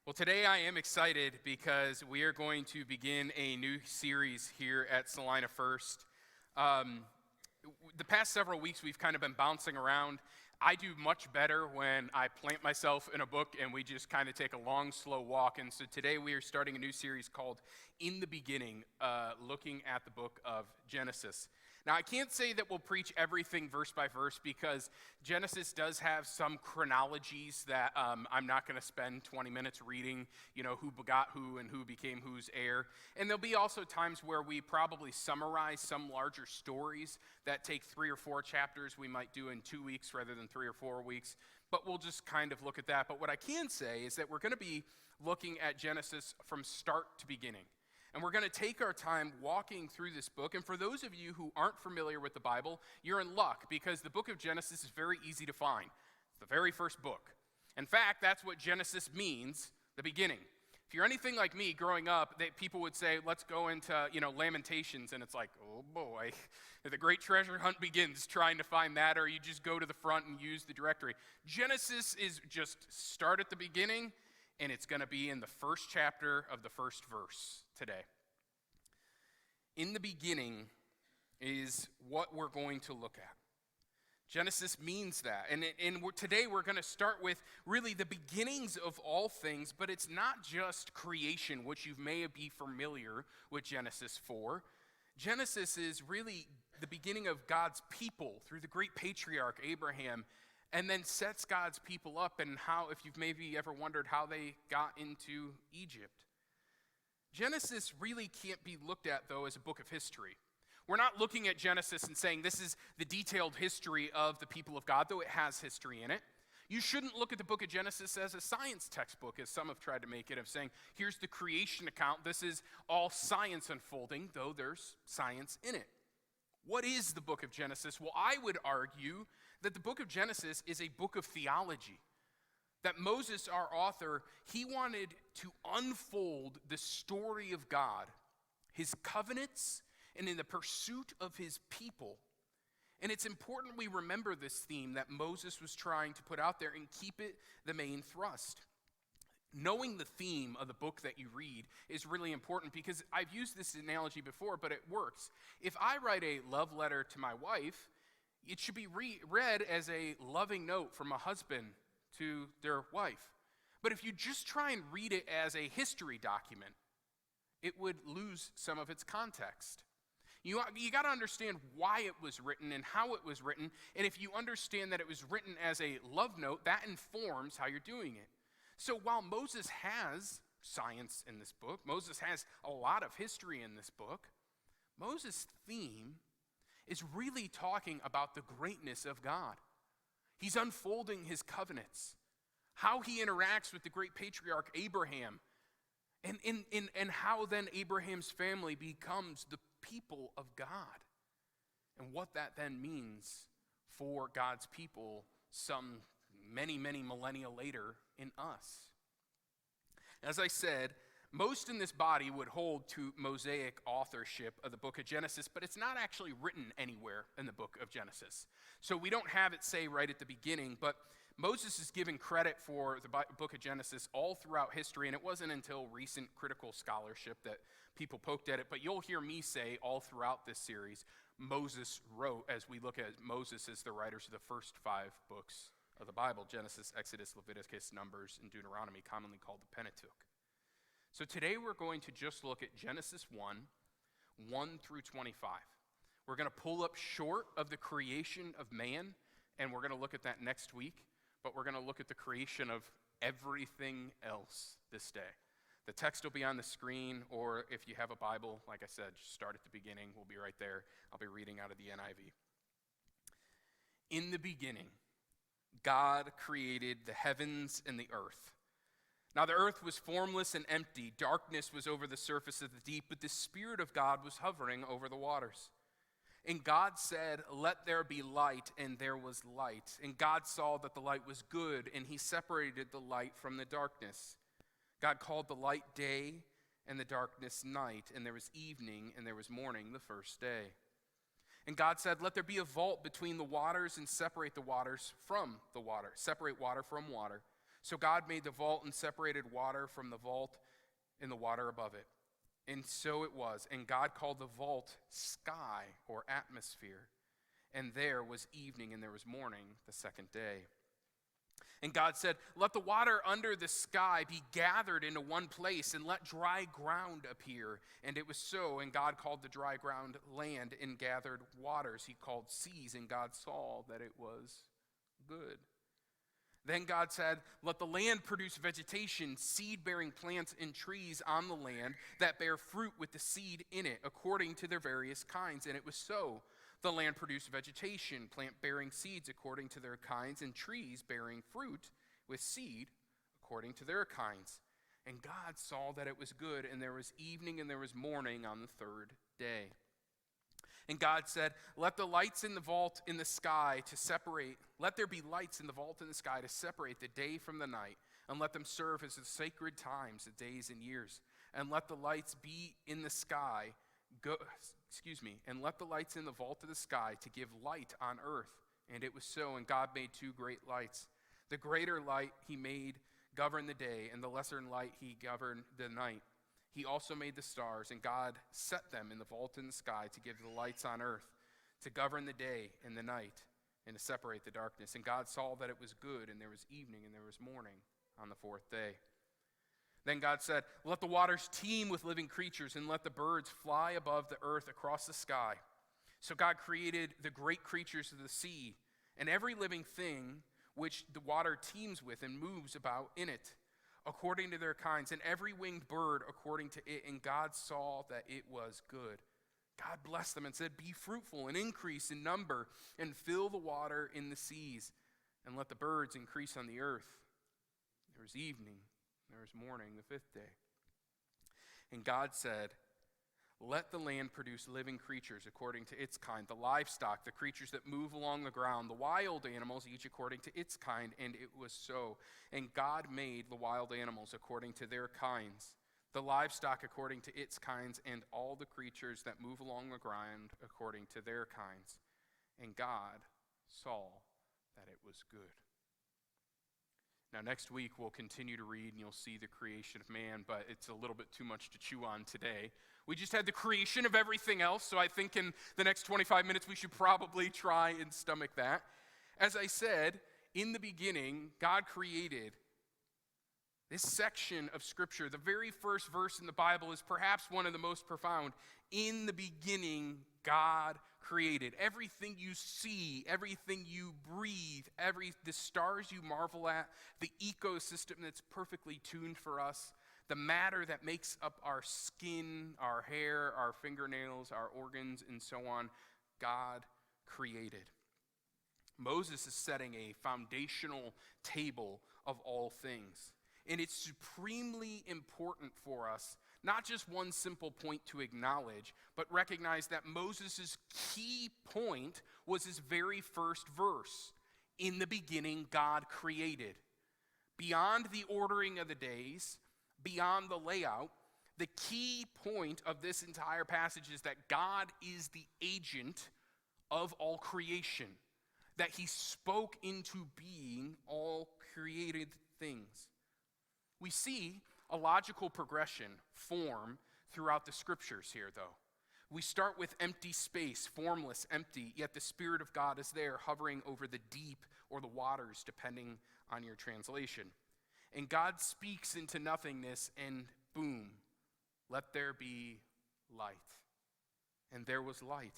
Well, today I am excited because we are going to begin a new series here at Salina First. The past several weeks we've kind of been bouncing around. I do much better when I plant myself in a book and we just kind of take a long, slow walk. And so today we are starting a new series called In the Beginning, looking at the book of Genesis. Now, I can't say that we'll preach everything verse by verse because Genesis does have some chronologies that I'm not going to spend 20 minutes reading, who begot who and who became whose heir. And there'll be also times where we probably summarize some larger stories that take 3 or 4 chapters we might do in 2 weeks rather than 3 or 4 weeks. But we'll just kind of look at that. But what I can say is that we're going to be looking at Genesis from start to beginning. And we're going to take our time walking through this book. And for those of you who aren't familiar with the Bible, you're in luck because the book of Genesis is very easy to find. It's the very first book. In fact, that's what Genesis means, the beginning. If you're anything like me growing up, people would say, let's go into, Lamentations. And it's like, oh boy, the great treasure hunt begins trying to find that, or you just go to the front and use the directory. Genesis is just start at the beginning. And it's going to be in the first chapter of the first verse today. In the beginning is what we're going to look at. Genesis means that. And today we're going to start with really the beginnings of all things, but it's not just creation, which you may be familiar with Genesis for. Genesis is really the beginning of God's people through the great patriarch Abraham, and then sets God's people up and how, if you've maybe ever wondered how they got into Egypt. Genesis really can't be looked at, though, as a book of history. We're not looking at Genesis and saying this is the detailed history of the people of God, though it has history in it. You shouldn't look at the book of Genesis as a science textbook, as some have tried to make it, of saying, here's the creation account. This is all science unfolding, though there's science in it. What is the book of Genesis? Well, I would argue that the book of Genesis is a book of theology. That Moses, our author, he wanted to unfold the story of God, his covenants, and in the pursuit of his people. And it's important we remember this theme that Moses was trying to put out there and keep it the main thrust. Knowing the theme of the book that you read is really important because I've used this analogy before, but it works. If I write a love letter to my wife, it should be read as a loving note from a husband to their wife. But if you just try and read it as a history document, it would lose some of its context. You got to understand why it was written and how it was written. And if you understand that it was written as a love note, that informs how you're doing it. So while Moses has science in this book, Moses has a lot of history in this book, Moses' theme is really talking about the greatness of God. He's unfolding his covenants, how he interacts with the great patriarch Abraham, and how then Abraham's family becomes the people of God, and what that then means for God's people some many, many millennia later in us. As I said, most in this body would hold to Mosaic authorship of the book of Genesis, but it's not actually written anywhere in the book of Genesis. So we don't have it say right at the beginning, but Moses is given credit for the book of Genesis all throughout history, and it wasn't until recent critical scholarship that people poked at it. But you'll hear me say all throughout this series, Moses wrote, as we look at Moses as the writers of the first 5 books of the Bible: Genesis, Exodus, Leviticus, Numbers, and Deuteronomy, commonly called the Pentateuch. So today we're going to just look at Genesis 1 through 25. We're going to pull up short of the creation of man, and we're going to look at that next week, but we're going to look at the creation of everything else this day. The text will be on the screen, or if you have a Bible, like I said, just start at the beginning. We'll be right there. I'll be reading out of the NIV. In the beginning, God created the heavens and the earth. Now the earth was formless and empty. Darkness was over the surface of the deep, but the Spirit of God was hovering over the waters. And God said, "Let there be light," and there was light. And God saw that the light was good, and he separated the light from the darkness. God called the light day, and the darkness night. And there was evening, and there was morning the first day. And God said, "Let there be a vault between the waters, and separate the waters from the water. Separate water from water." So God made the vault and separated water from the vault and the water above it. And so it was. And God called the vault sky or atmosphere. And there was evening and there was morning the second day. And God said, let the water under the sky be gathered into one place, and let dry ground appear. And it was so. And God called the dry ground land, and gathered waters he called seas. And God saw that it was good. Then God said, let the land produce vegetation, seed-bearing plants and trees on the land that bear fruit with the seed in it, according to their various kinds. And it was so. The land produced vegetation, plant-bearing seeds according to their kinds, and trees bearing fruit with seed according to their kinds. And God saw that it was good, and there was evening and there was morning on the third day. And God said, let the lights in the vault in the sky to separate, let there be lights in the vault in the sky to separate the day from the night, and let them serve as the sacred times, the days and years. And let the lights be in the sky, and let the lights in the vault of the sky to give light on earth. And it was so, and God made two great lights. The greater light he made govern the day, and the lesser light he governed the night. He also made the stars, and God set them in the vault in the sky to give the lights on earth, to govern the day and the night, and to separate the darkness. And God saw that it was good, and there was evening and there was morning on the fourth day. Then God said, let the waters teem with living creatures, and let the birds fly above the earth across the sky. So God created the great creatures of the sea, and every living thing which the water teems with and moves about in it, according to their kinds, and every winged bird according to it. And God saw that it was good. God blessed them and said, be fruitful and increase in number, and fill the water in the seas, and let the birds increase on the earth. There was evening. There was morning, the fifth day. And God said, let the land produce living creatures according to its kind, the livestock, the creatures that move along the ground, the wild animals, each according to its kind. And it was so. And God made the wild animals according to their kinds, the livestock according to its kinds, and all the creatures that move along the ground according to their kinds. And God saw that it was good. Now, next week, we'll continue to read, and you'll see the creation of man, but it's a little bit too much to chew on today. We just had the creation of everything else, so I think in the next 25 minutes, we should probably try and stomach that. As I said, in the beginning, God created. This section of Scripture, the very first verse in the Bible, is perhaps one of the most profound. In the beginning, God created. Everything you see, everything you breathe, the stars you marvel at, the ecosystem that's perfectly tuned for us, the matter that makes up our skin, our hair, our fingernails, our organs, and so on, God created. Moses is setting a foundational table of all things. And it's supremely important for us, not just one simple point to acknowledge, but recognize that Moses' key point was his very first verse. In the beginning, God created. Beyond the ordering of the days, beyond the layout, the key point of this entire passage is that God is the agent of all creation, that he spoke into being all created things. We see a logical progression form throughout the scriptures here, though. We start with empty space, formless, empty, yet the Spirit of God is there hovering over the deep or the waters, depending on your translation. And God speaks into nothingness, and boom, let there be light. And there was light.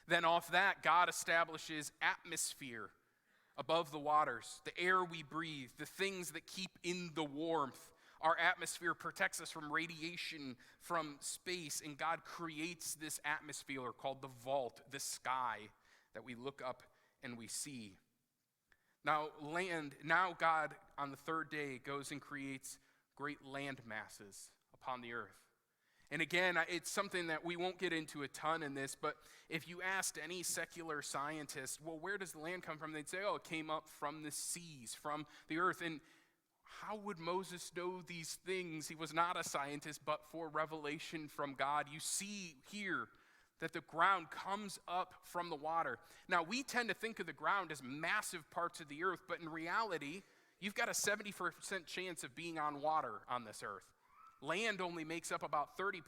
Then off that, God establishes atmosphere above the waters, the air we breathe, the things that keep in the warmth. Our atmosphere protects us from radiation from space, and God creates this atmosphere called the vault, the sky that we look up and we see. Now God on the third day goes and creates great land masses upon the earth. And again, it's something that we won't get into a ton in this, but if you asked any secular scientist, well, where does the land come from? They'd say, oh, it came up from the seas, from the earth. And how would Moses know these things? He was not a scientist, but for revelation from God. You see here that the ground comes up from the water. Now, we tend to think of the ground as massive parts of the earth, but in reality, you've got a 70% chance of being on water on this earth. Land only makes up about 30%,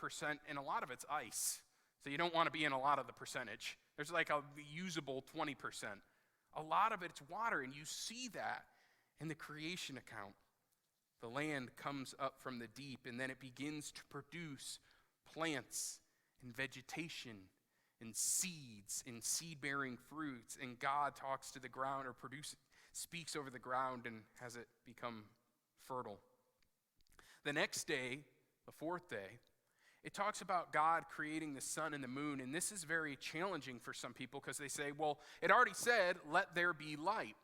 and a lot of it's ice. So you don't want to be in a lot of the percentage. There's like a usable 20%. A lot of it's water, and you see that in the creation account. The land comes up from the deep, and then it begins to produce plants and vegetation and seeds and seed-bearing fruits, and God talks to the ground or speaks over the ground and has it become fertile. The next day, the fourth day, it talks about God creating the sun and the moon, and this is very challenging for some people because they say, well, it already said, let there be light.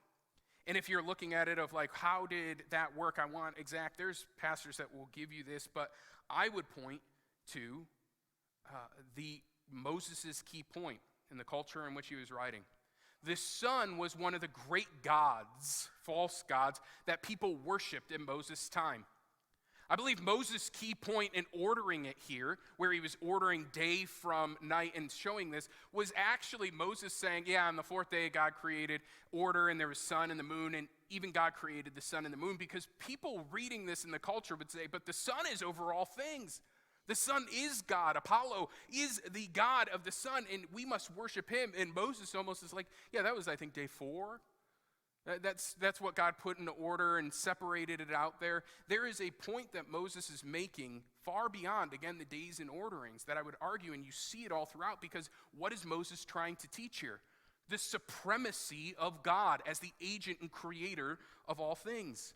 And if you're looking at it of like, how did that work? There's pastors that will give you this, but I would point to Moses' key point in the culture in which he was writing. The sun was one of the great gods, false gods, that people worshipped in Moses' time. I believe Moses' key point in ordering it here, where he was ordering day from night and showing this, was actually Moses saying, yeah, on the fourth day God created order and there was sun and the moon, and even God created the sun and the moon, because people reading this in the culture would say, but the sun is over all things. The sun is God. Apollo is the God of the sun, and we must worship him. And Moses almost is like, yeah, that was, I think, day 4. That's what God put into order and separated it out there. There is a point that Moses is making far beyond, again, the days and orderings that I would argue, and you see it all throughout, because what is Moses trying to teach here? The supremacy of God as the agent and creator of all things.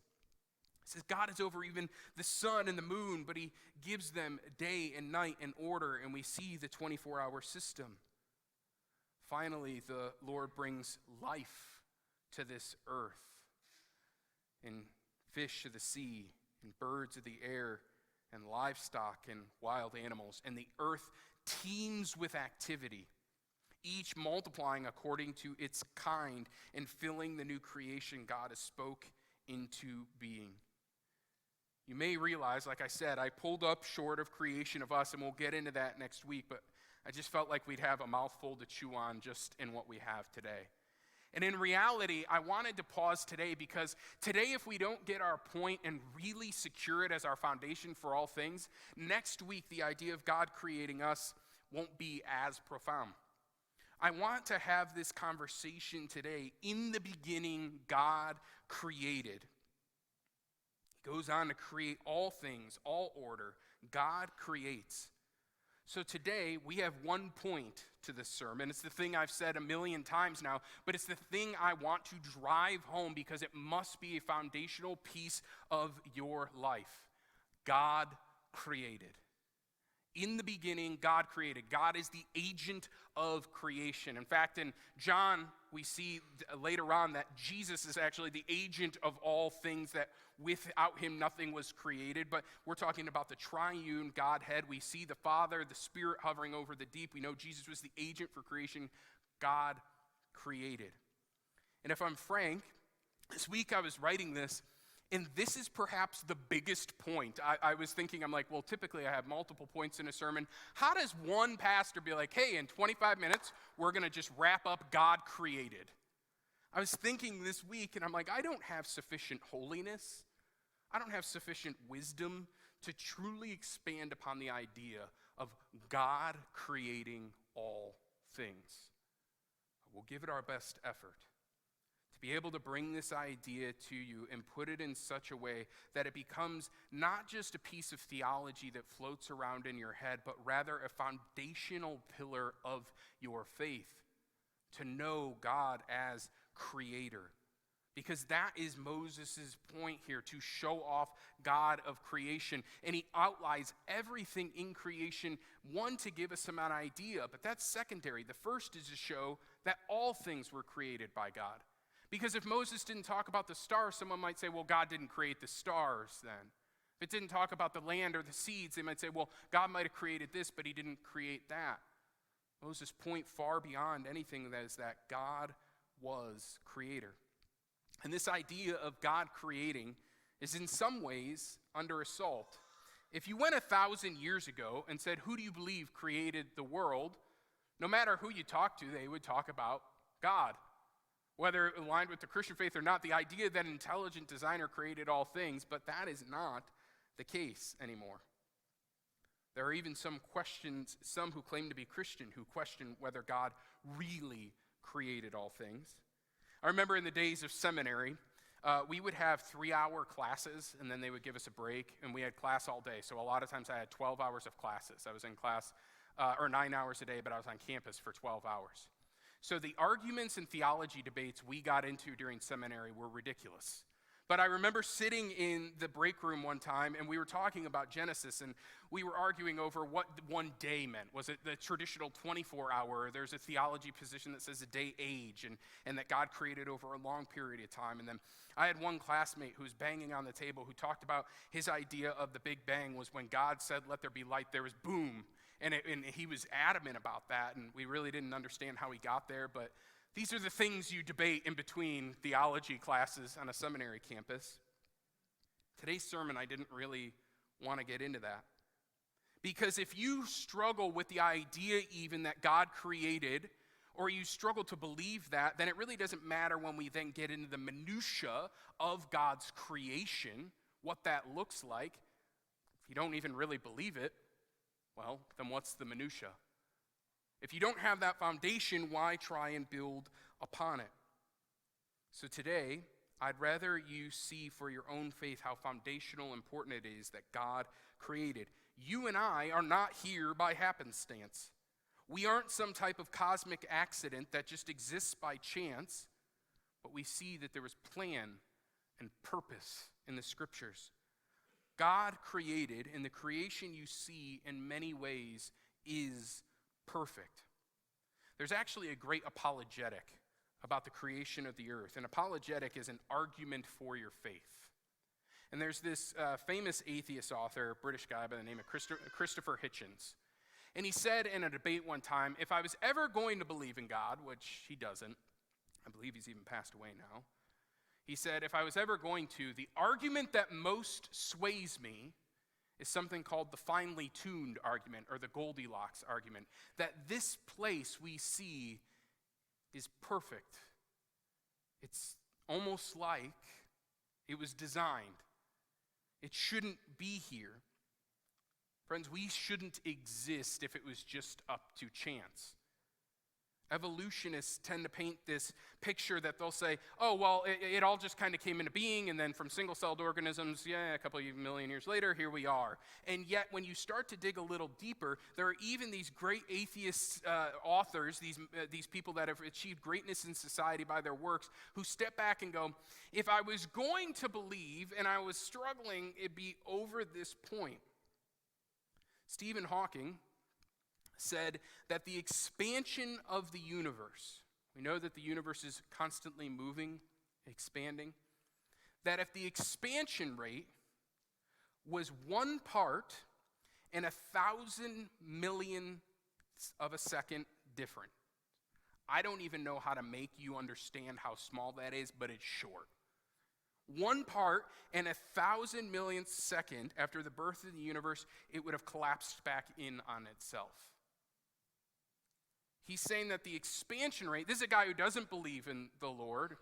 It says God is over even the sun and the moon, but he gives them day and night and order, and we see the 24-hour system. Finally, the Lord brings life to this earth, and fish of the sea, and birds of the air, and livestock, and wild animals. And the earth teems with activity, each multiplying according to its kind, and filling the new creation God has spoke into being. You may realize, like I said, I pulled up short of creation of us, and we'll get into that next week, but I just felt like we'd have a mouthful to chew on just in what we have today. And in reality, I wanted to pause today because today, if we don't get our point and really secure it as our foundation for all things, next week, the idea of God creating us won't be as profound. I want to have this conversation today. In the beginning, God created. He goes on to create all things, all order. God creates. So today, we have one point to this sermon. It's the thing I've said a million times now, but it's the thing I want to drive home because it must be a foundational piece of your life. God created. In the beginning, God created. God is the agent of creation. In fact, in John, we see later on that Jesus is actually the agent of all things, that without him nothing was created. But we're talking about the triune Godhead. We see the Father, the Spirit hovering over the deep. We know Jesus was the agent for creation. God created. And if I'm frank, this week I was writing this, and this is perhaps the biggest point. I was thinking, I'm like, well, typically I have multiple points in a sermon. How does one pastor be like, hey, in 25 minutes, we're going to just wrap up God created? I was thinking this week, and I'm like, I don't have sufficient holiness. I don't have sufficient wisdom to truly expand upon the idea of God creating all things. We'll give it our best effort to be able to bring this idea to you and put it in such a way that it becomes not just a piece of theology that floats around in your head, but rather a foundational pillar of your faith, to know God as creator. Because that is Moses' point here, to show off God of creation. And he outlines everything in creation, one, to give us some idea, but that's secondary. The first is to show that all things were created by God. Because if Moses didn't talk about the stars, someone might say, well, God didn't create the stars then. If it didn't talk about the land or the seeds, they might say, well, God might have created this, but he didn't create that. Moses' point far beyond anything that is that God was creator. And this idea of God creating is in some ways under assault. If you went 1,000 years ago and said, who do you believe created the world? No matter who you talk to, they would talk about God. whether aligned with the Christian faith or not, the idea that an intelligent designer created all things, but that is not the case anymore. There are even some who claim to be Christian, who question whether God really created all things. I remember in the days of seminary, we would have 3-hour classes, and then they would give us a break, and we had class all day. So a lot of times I had 12 hours of classes. I was in class, or 9 hours a day, but I was on campus for 12 hours. So the arguments and theology debates we got into during seminary were ridiculous. But I remember sitting in the break room one time, and we were talking about Genesis, and we were arguing over what one day meant. Was it the traditional 24-hour? There's a theology position that says a day age, and that God created over a long period of time. And then I had one classmate who was banging on the table who talked about his idea of the Big Bang was when God said, "Let there be light," there was boom. And he was adamant about that, and we really didn't understand how he got there, but these are the things you debate in between theology classes on a seminary campus. Today's sermon, I didn't really want to get into that. Because if you struggle with the idea even that God created, or you struggle to believe that, then it really doesn't matter when we then get into the minutia of God's creation, what that looks like. If you don't even really believe it, well, then what's the minutia? If you don't have that foundation, why try and build upon it? So today, I'd rather you see for your own faith how foundational and important it is that God created. You and I are not here by happenstance. We aren't some type of cosmic accident that just exists by chance, but we see that there was plan and purpose in the scriptures. God created, and the creation you see in many ways is perfect. There's actually a great apologetic about the creation of the earth. An apologetic is an argument for your faith. And there's this famous atheist author, British guy by the name of Christopher Hitchens. And he said in a debate one time, if I was ever going to believe in God, which he doesn't, I believe he's even passed away now, he said, if I was ever going to, the argument that most sways me is something called the finely tuned argument, or the Goldilocks argument, that this place we see is perfect. It's almost like it was designed. It shouldn't be here. Friends, we shouldn't exist if it was just up to chance. Evolutionists tend to paint this picture that they'll say, oh, well, it all just kind of came into being, and then from single-celled organisms, a couple of million years later, here we are. And yet, when you start to dig a little deeper, there are even these great atheist authors, these people that have achieved greatness in society by their works, who step back and go, if I was going to believe and I was struggling, it'd be over this point. Stephen Hawking said that the expansion of the universe, we know that the universe is constantly moving, expanding, that if the expansion rate was 1 part in 1,000 millionths of a second different, I don't even know how to make you understand how small that is, but it's short. 1 part in 1,000 millionth second after the birth of the universe, it would have collapsed back in on itself. He's saying that the expansion rate, this is a guy who doesn't believe in the Lord.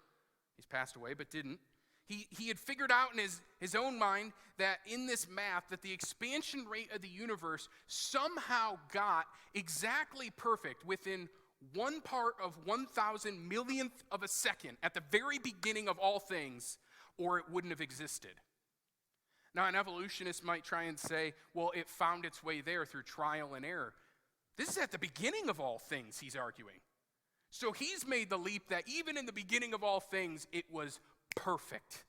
He's passed away, but didn't. He had figured out in his own mind that in this math, that the expansion rate of the universe somehow got exactly perfect within 1 part of 1,000 millionth of a second at the very beginning of all things, or it wouldn't have existed. Now, an evolutionist might try and say, well, it found its way there through trial and error. This is at the beginning of all things, he's arguing. So he's made the leap that even in the beginning of all things, it was perfect.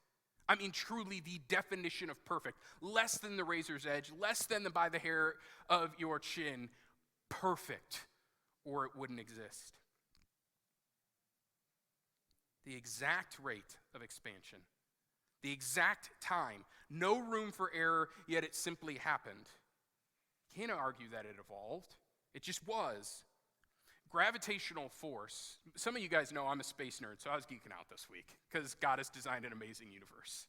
I mean, truly the definition of perfect. Less than the razor's edge, less than by the hair of your chin. Perfect, or it wouldn't exist. The exact rate of expansion. The exact time. No room for error, yet it simply happened. You can't argue that it evolved. It just was. Gravitational force. Some of you guys know I'm a space nerd, so I was geeking out this week because God has designed an amazing universe.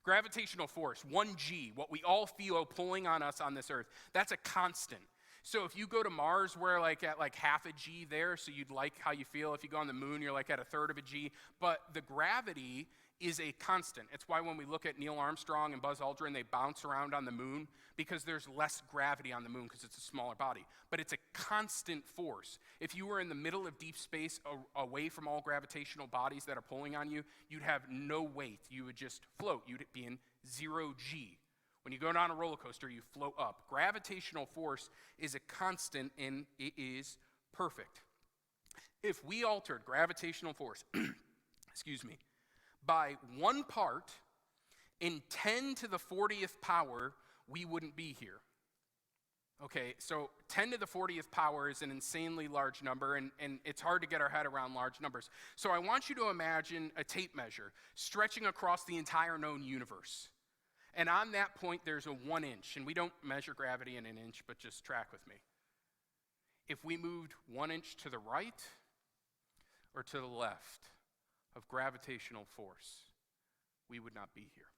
Gravitational force, 1G, what we all feel pulling on us on this earth, that's a constant. So if you go to Mars, we're like at like half a G there, so you'd like how you feel. If you go on the moon, you're like at a third of a G. But the gravity is a constant. It's why when we look at Neil Armstrong and Buzz Aldrin, they bounce around on the moon because there's less gravity on the moon because it's a smaller body. But it's a constant force. If you were in the middle of deep space away from all gravitational bodies that are pulling on you, you'd have no weight. You would just float. You'd be in 0 G. When you go down a roller coaster, you float up. Gravitational force is a constant, and it is perfect. If we altered gravitational force, by 1 part in 10 to the 40th power, we wouldn't be here. Okay, so 10 to the 40th power is an insanely large number, and it's hard to get our head around large numbers. So I want you to imagine a tape measure stretching across the entire known universe. And on that point, there's a 1 inch. And we don't measure gravity in an inch, but just track with me. If we moved 1 inch to the right or to the left of gravitational force, we would not be here.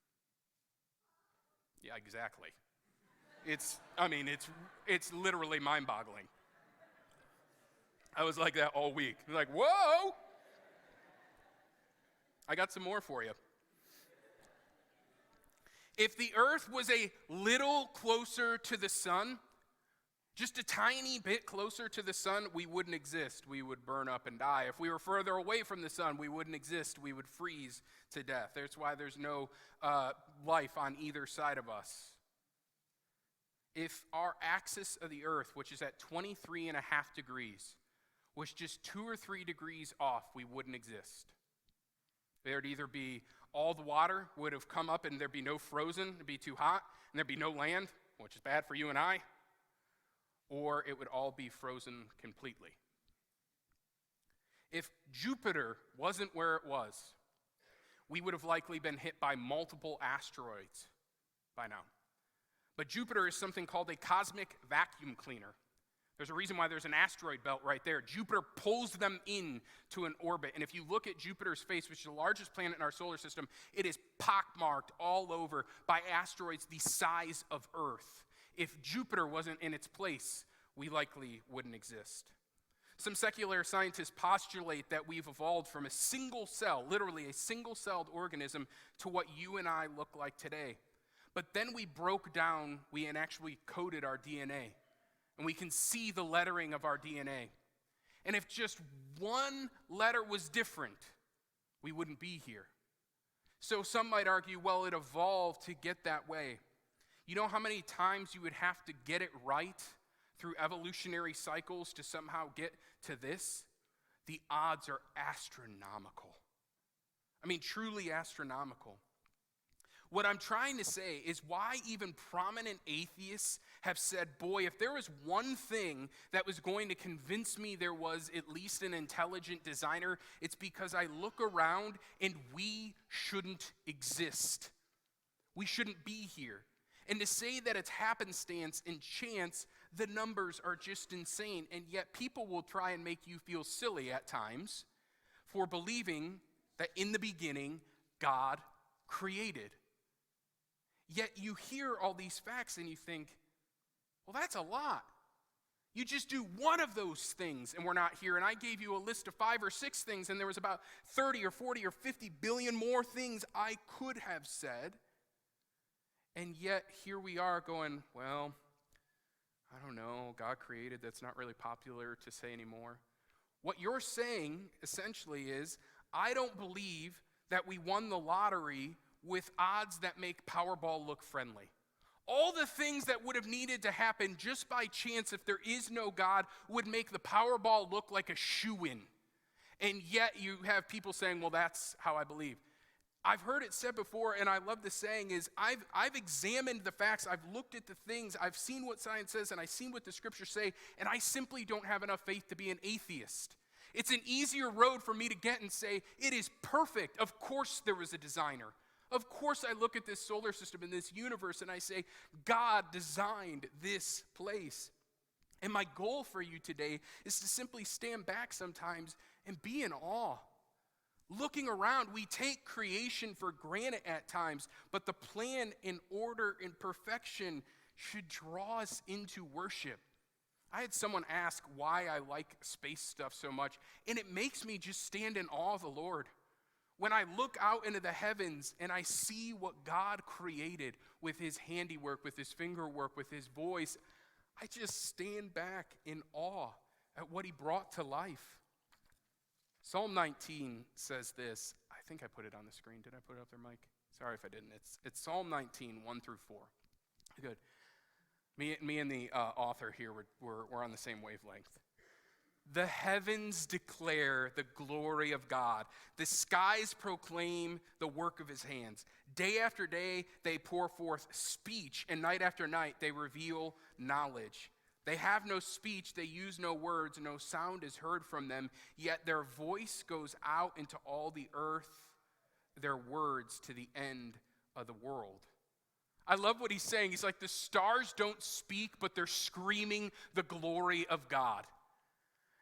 Yeah, exactly. It's literally mind-boggling. I was like that all week. Like, whoa! I got some more for you. If the earth was a little closer to the sun, just a tiny bit closer to the sun, we wouldn't exist. We would burn up and die. If we were further away from the sun, we wouldn't exist. We would freeze to death. That's why there's no life on either side of us. If our axis of the earth, which is at 23.5 degrees, was just 2 or 3 degrees off, we wouldn't exist. There'd either be all the water would have come up and there'd be no frozen, it'd be too hot, and there'd be no land, which is bad for you and I, or it would all be frozen completely. If Jupiter wasn't where it was, we would have likely been hit by multiple asteroids by now. But Jupiter is something called a cosmic vacuum cleaner. There's a reason why there's an asteroid belt right there. Jupiter pulls them into an orbit. And if you look at Jupiter's face, which is the largest planet in our solar system, it is pockmarked all over by asteroids the size of Earth. If Jupiter wasn't in its place, we likely wouldn't exist. Some secular scientists postulate that we've evolved from a single cell, literally a single-celled organism, to what you and I look like today. But then we broke down, and actually coded our DNA. And we can see the lettering of our DNA. And if just one letter was different, we wouldn't be here. So some might argue, well, it evolved to get that way. You know how many times you would have to get it right through evolutionary cycles to somehow get to this? The odds are astronomical. I mean, truly astronomical. What I'm trying to say is why even prominent atheists have said, boy, if there was one thing that was going to convince me there was at least an intelligent designer, it's because I look around and we shouldn't exist. We shouldn't be here. And to say that it's happenstance and chance, the numbers are just insane. And yet people will try and make you feel silly at times for believing that in the beginning, God created. Yet you hear all these facts and you think, well, that's a lot. You just do one of those things and we're not here. And I gave you a list of 5 or 6 things, and there was about 30 or 40 or 50 billion more things I could have said. And yet here we are going, well, I don't know, God created, that's not really popular to say anymore. What you're saying essentially is, I don't believe that we won the lottery with odds that make Powerball look friendly. All the things that would have needed to happen just by chance if there is no God would make the Powerball look like a shoo-in. And yet you have people saying, well, that's how I believe. I've heard it said before, and I love the saying is, I've examined the facts, I've looked at the things, I've seen what science says, and I've seen what the scriptures say, and I simply don't have enough faith to be an atheist. It's an easier road for me to get and say, it is perfect. Of course there was a designer. Of course I look at this solar system and this universe and I say, God designed this place. And my goal for you today is to simply stand back sometimes and be in awe. Looking around, we take creation for granted at times, but the plan and order and perfection should draw us into worship. I had someone ask why I like space stuff so much, and it makes me just stand in awe of the Lord. When I look out into the heavens and I see what God created with his handiwork, with his finger work, with his voice, I just stand back in awe at what he brought to life. Psalm 19 says this. I think I put it on the screen. Did I put it up there, Mike? Sorry if I didn't. It's Psalm 19, 1 through 4. Good. Me and the author here, we're on the same wavelength. The heavens declare the glory of God. The skies proclaim the work of his hands. Day after day, they pour forth speech, and night after night, they reveal knowledge. They have no speech, they use no words, no sound is heard from them, yet their voice goes out into all the earth, their words to the end of the world. I love what he's saying. He's like, the stars don't speak, but they're screaming the glory of God.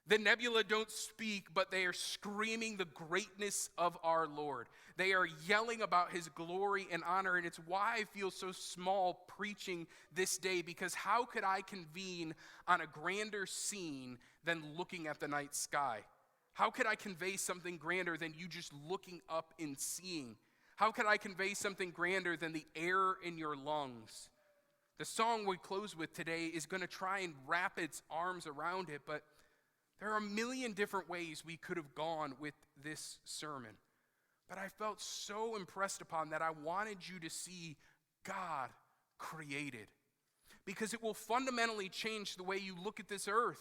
The nebula don't speak, but they are screaming the greatness of our Lord. They are yelling about his glory and honor, and it's why I feel so small preaching this day, because how could I convene on a grander scene than looking at the night sky? How could I convey something grander than you just looking up and seeing? How could I convey something grander than the air in your lungs? The song we close with today is going to try and wrap its arms around it, but there are a million different ways we could have gone with this sermon. But I felt so impressed upon that I wanted you to see God created, because it will fundamentally change the way you look at this earth.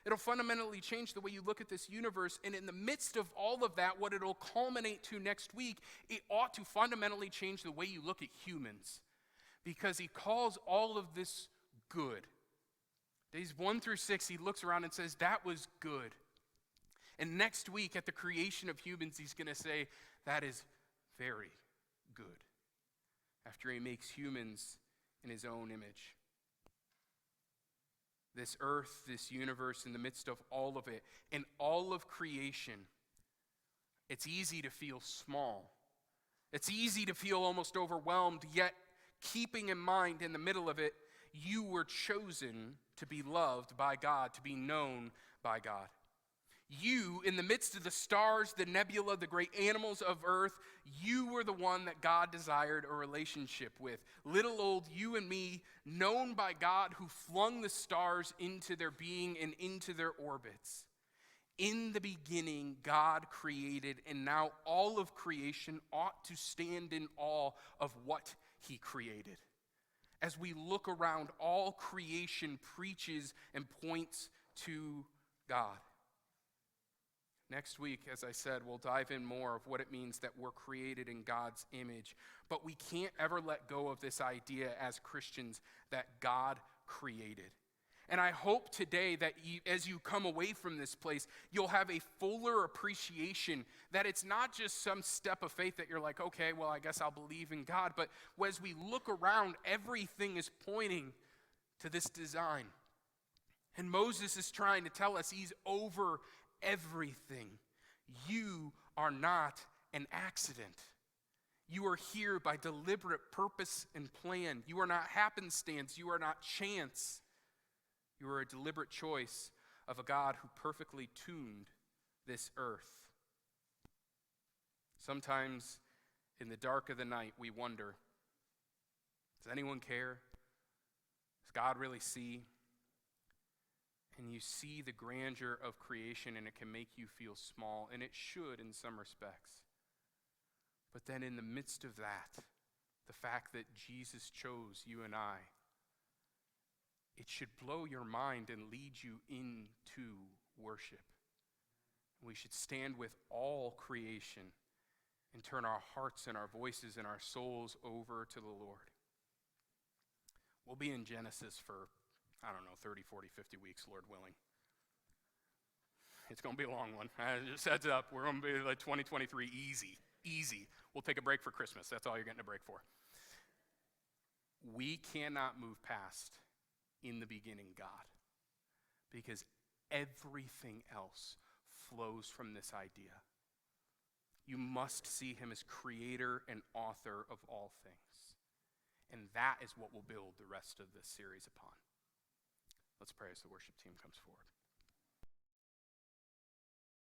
It'll fundamentally change the way you look at this universe. And in the midst of all of that, what it'll culminate to next week, it ought to fundamentally change the way you look at humans, because he calls all of this good. Days 1 through 6, he looks around and says, that was good. And next week at the creation of humans, he's going to say, that is very good, after he makes humans in his own image. This earth, this universe, in the midst of all of it, and all of creation, it's easy to feel small. It's easy to feel almost overwhelmed, yet keeping in mind in the middle of it, you were chosen to be loved by God, to be known by God. You, in the midst of the stars, the nebula, the great animals of earth, you were the one that God desired a relationship with. Little old you and me, known by God, who flung the stars into their being and into their orbits. In the beginning, God created, and now all of creation ought to stand in awe of what he created. As we look around, all creation preaches and points to God. Next week, as I said, we'll dive in more of what it means that we're created in God's image. But we can't ever let go of this idea as Christians that God created. And I hope today that as you come away from this place, you'll have a fuller appreciation that it's not just some step of faith that you're like, okay, well, I guess I'll believe in God. But as we look around, everything is pointing to this design. And Moses is trying to tell us he's over everything. You are not an accident. You are here by deliberate purpose and plan. You are not happenstance. You are not chance. You are a deliberate choice of a God who perfectly tuned this earth. Sometimes in the dark of the night, we wonder, does anyone care? Does God really see? And you see the grandeur of creation, and it can make you feel small, and it should in some respects. But then in the midst of that, the fact that Jesus chose you and I, it should blow your mind and lead you into worship. We should stand with all creation and turn our hearts and our voices and our souls over to the Lord. We'll be in Genesis for 30, 40, 50 weeks, Lord willing. It's going to be a long one. Just heads up, we're going to be like 2023 easy. We'll take a break for Christmas. That's all you're getting a break for. We cannot move past in the beginning God, because everything else flows from this idea. You must see him as creator and author of all things. And that is what we'll build the rest of this series upon. Let's pray as the worship team comes forward.